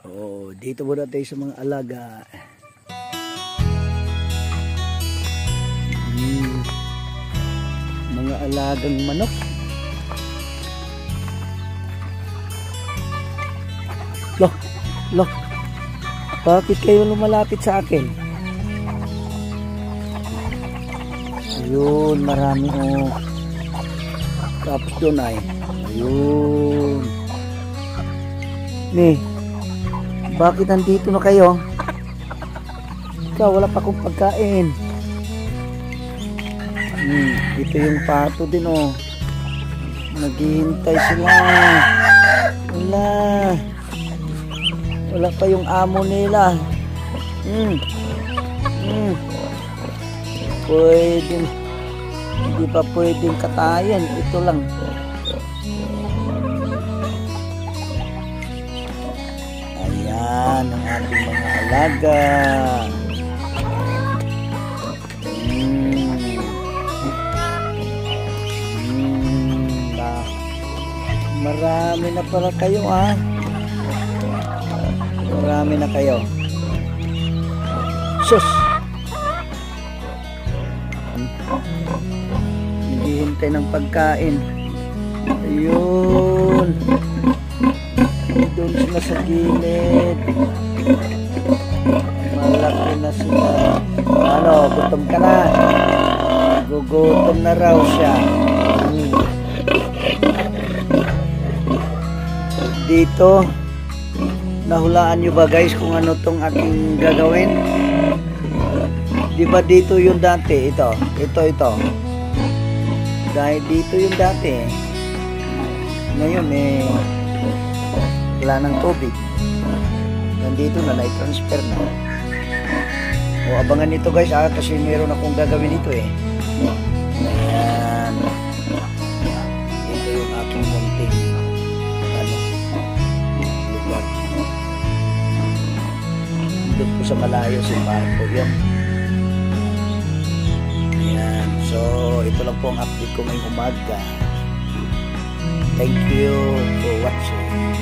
Oh, dito muna tayo sa mga alaga. Mga alagang manok. Loh, bakit kayo lumalapit sa akin? Ayun, marami oh. Tapos doon ay, ayun. Ni, bakit nandito na kayo? Ikaw, wala pa akong pagkain. Ito yung pato din oh. Naghihintay sila. Wala pa yung amo nila. Pwedeng, hindi pa pwedeng katayan. Ito lang. Ayan ang ating mga alaga. Marami na pala kayo ha. Marami na kayo. Sus! Naghihintay ng pagkain. Ayun. Doon sila sa gilid. Malaki na sila. Ano, gutom ka na. Gugutom na raw siya. Dito, nahulaan nyo ba guys kung ano tong aking gagawin? Di ba dito yung dati? Ito. Dahil dito yung dati. Ngayon wala ng tubig. Nandito na, na-transfer na. O abangan nito guys kasi meron akong gagawin dito Ayan. Ito yung aking munting lugar. Doon po sa malayo si Marco yun. Ayan. So ito lang po ang update ko ngayong umaga. Thank you for watching.